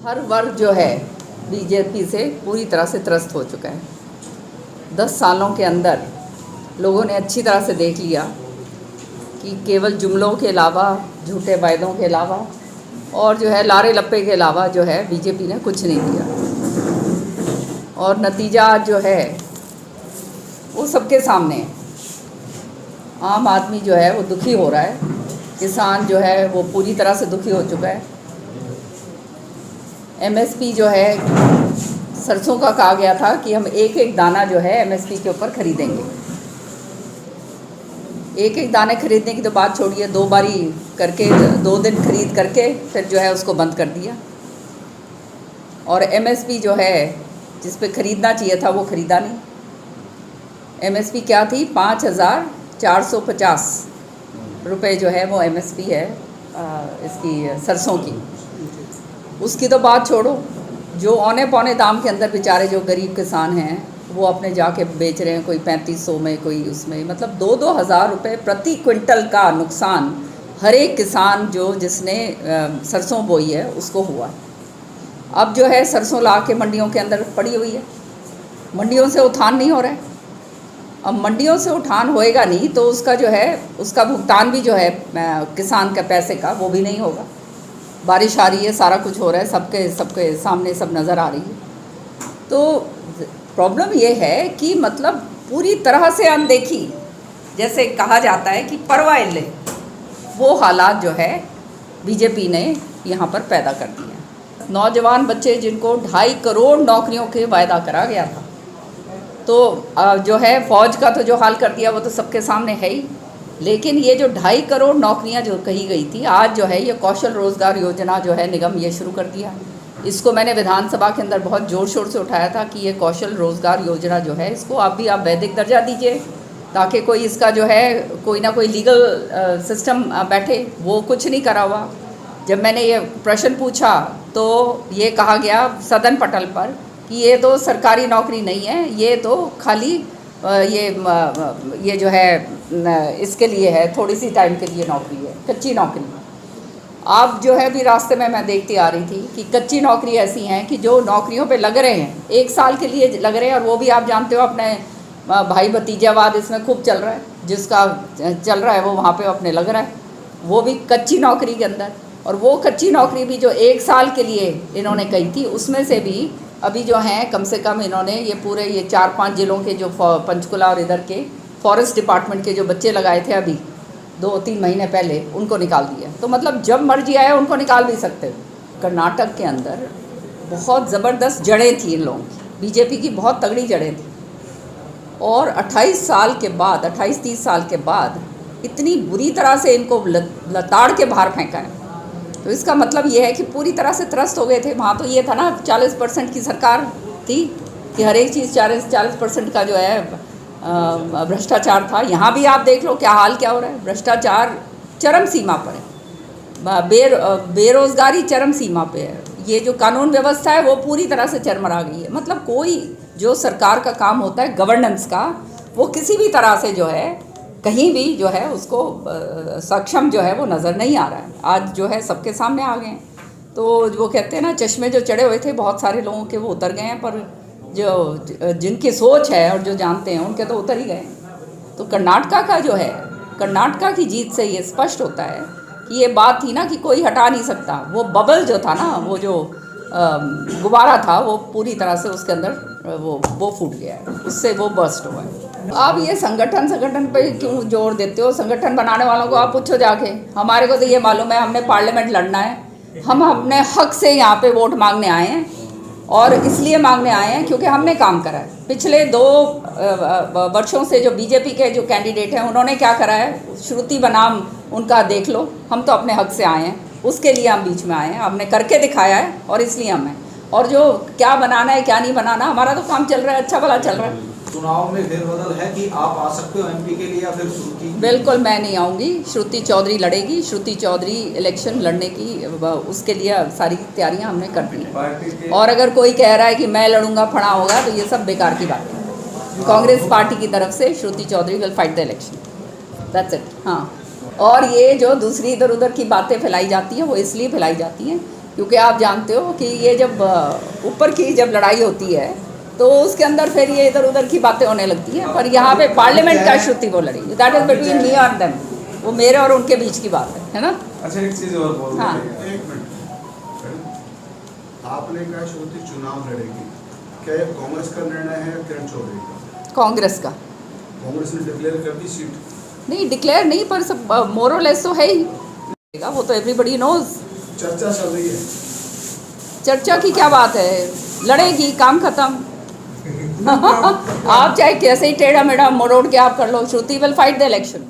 हर वर्ग जो है बीजेपी से पूरी तरह से त्रस्त हो चुका है। 10 सालों के अंदर लोगों ने अच्छी तरह से देख लिया कि केवल जुमलों के अलावा, झूठे वायदों के अलावा और जो है लारे लप्पे के अलावा जो है बीजेपी ने कुछ नहीं किया। और नतीजा जो है वो सबके सामने है। आम आदमी जो है वो दुखी हो रहा है, किसान जो है वो पूरी तरह से दुखी हो चुका है। एमएसपी जो है, सरसों का कहा गया था कि हम एक एक दाना जो है एमएसपी के ऊपर खरीदेंगे। एक एक दाने खरीदने की तो बात छोड़िए, 2 बारी करके 2 दिन खरीद करके फिर जो है उसको बंद कर दिया। और एमएसपी जो है जिस पे ख़रीदना चाहिए था वो ख़रीदा नहीं। एमएसपी क्या थी? 5,450 रुपये जो है वो एमएसपी है इसकी सरसों की। उसकी तो बात छोड़ो, जो औने पौने दाम के अंदर बेचारे जो गरीब किसान हैं वो अपने जाके बेच रहे हैं, कोई 3500 में, कोई उसमें, मतलब 2-2 हज़ार रुपये प्रति क्विंटल का नुकसान हर एक किसान जिसने सरसों बोई है उसको हुआ। अब जो है सरसों ला के मंडियों के अंदर पड़ी हुई है, मंडियों से उठान नहीं हो रहा है। अब मंडियों से उठान होएगा नहीं तो उसका जो है उसका भुगतान भी जो है किसान के पैसे का वो भी नहीं होगा। बारिश आ रही है, सारा कुछ हो रहा है, सबके सामने सब नज़र आ रही है। तो प्रॉब्लम ये है कि मतलब पूरी तरह से अनदेखी, जैसे कहा जाता है कि परवाह ले, वो हालात जो है बीजेपी ने यहाँ पर पैदा कर दिए हैं। नौजवान बच्चे जिनको 2.5 करोड़ नौकरियों के वायदा करा गया था, तो जो है फ़ौज का तो जो हाल कर दिया वो तो सबके सामने है ही। लेकिन ये जो 2.5 करोड़ नौकरियां जो कही गई थी, आज जो है ये कौशल रोज़गार योजना जो है निगम ये शुरू कर दिया। इसको मैंने विधानसभा के अंदर बहुत ज़ोर शोर से उठाया था कि ये कौशल रोज़गार योजना जो है इसको आप वैधिक दर्जा दीजिए, ताकि कोई इसका जो है कोई ना कोई लीगल सिस्टम बैठे। वो कुछ नहीं करा हुआ। जब मैंने ये प्रश्न पूछा तो ये कहा गया सदन पटल पर कि ये तो सरकारी नौकरी नहीं है, ये तो खाली ये जो है इसके लिए है, थोड़ी सी टाइम के लिए नौकरी है, कच्ची नौकरी। आप जो है भी रास्ते में मैं देखती आ रही थी कि कच्ची नौकरी ऐसी हैं कि जो नौकरियों पे लग रहे हैं, 1 साल के लिए लग रहे हैं, और वो भी आप जानते हो अपने भाई भतीजावाद इसमें खूब चल रहा है, जिसका चल रहा है वो वहाँ पे अपने लग रहा है, वो भी कच्ची नौकरी के अंदर। और वो कच्ची नौकरी भी जो 1 साल के लिए इन्होंने कही थी, उसमें से भी अभी जो हैं कम से कम इन्होंने ये पूरे 4-5 ज़िलों के जो पंचकुला और इधर के फॉरेस्ट डिपार्टमेंट के जो बच्चे लगाए थे अभी 2-3 महीने पहले, उनको निकाल दिया। तो मतलब जब मर्जी आया उनको निकाल भी सकते हो। कर्नाटक के अंदर बहुत ज़बरदस्त जड़ें थी इन लोगों की, बीजेपी की बहुत तगड़ी जड़ें थी। और 28 साल के बाद, 28-30 साल के बाद इतनी बुरी तरह से इनको लताड़ के बाहर फेंका है। तो इसका मतलब ये है कि पूरी तरह से त्रस्त हो गए थे। वहाँ तो ये था ना 40% की सरकार थी कि हर एक चीज़ 40% का जो है भ्रष्टाचार था। यहाँ भी आप देख लो क्या हाल क्या हो रहा है, भ्रष्टाचार चरम सीमा पर है, बेरोज़गारी चरम सीमा पे है। ये जो कानून व्यवस्था है वो पूरी तरह से चरमरा गई है। मतलब कोई जो सरकार का काम होता है गवर्नेंस का, वो किसी भी तरह से जो है कहीं भी जो है उसको सक्षम जो है वो नज़र नहीं आ रहा है। आज जो है सबके सामने आ गए हैं। तो वो कहते हैं ना, चश्मे जो चढ़े हुए थे बहुत सारे लोगों के वो उतर गए हैं, पर जो जिनकी सोच है और जो जानते हैं उनके तो उतर ही गए। तो कर्नाटक का जो है, कर्नाटक की जीत से ये स्पष्ट होता है कि ये बात थी ना कि कोई हटा नहीं सकता। वो बबल जो था ना, वो जो गुब्बारा था, वो पूरी तरह से उसके अंदर वो फूट गया है, उससे वो बर्स्ट हुआ है। आप ये संगठन पे क्यों जोर देते हो? संगठन बनाने वालों को आप पूछो जाके। हमारे को तो ये मालूम है हमने पार्लियामेंट लड़ना है, हम अपने हक से यहाँ पे वोट मांगने आए हैं, और इसलिए मांगने आए हैं क्योंकि हमने काम करा है। पिछले 2 वर्षों से जो बीजेपी के जो कैंडिडेट हैं उन्होंने क्या करा है, श्रुति बनाम उनका देख लो। हम तो अपने हक से आए हैं, उसके लिए हम बीच में आए हैं, हमने करके दिखाया है और इसलिए हम हैं। और जो क्या बनाना है क्या नहीं बनाना, हमारा तो काम चल रहा है, अच्छा भला चल रहा है। चुनाव में फेरबदल है कि आप आ सकते हो एमपी के लिए या फिर श्रुति? बिल्कुल मैं नहीं आऊँगी, श्रुति चौधरी लड़ेगी। श्रुति चौधरी इलेक्शन लड़ने की उसके लिए सारी तैयारियां हमने कर दी हैं। और अगर कोई कह रहा है कि मैं लड़ूंगा फड़ा होगा, तो ये सब बेकार की बात है। कांग्रेस पार्टी की तरफ से Shruti Chaudhary will fight the election, that's it. हाँ, और ये जो दूसरी इधर उधर की बातें फैलाई जाती हैं वो इसलिए फैलाई जाती हैं क्योंकि आप जानते हो कि ये जब ऊपर की जब लड़ाई होती है तो उसके अंदर फिर ये इधर उधर की बातें होने लगती हैं, पर यहाँ पे पार्लियामेंट का इशू थी वो लड़ी, दैट इज बिटवीन मी और देम, वो मेरे और उनके बीच की बात है ना। अच्छा एक चीज और बोल हाँ। रहे एक मिनट, आपने कहा श्रुति चुनाव लड़ेगी, क्या ये कांग्रेस का निर्णय है या किरण चौधरी का? कांग्रेस का कांग्रेस ने डिक्लेयर कर दी सीट। नहीं, डिक्लेयर नहीं, पर सब मोरलेस तो है ही, वो तो एवरीबडी नोज। चर्चा चल रही है। चर्चा की क्या बात है, लड़ेगी, काम खत्म। आप चाहे कैसे ही टेढ़ा मेढ़ा मोड़ के आप कर लो, श्रुति विल फाइट द इलेक्शन।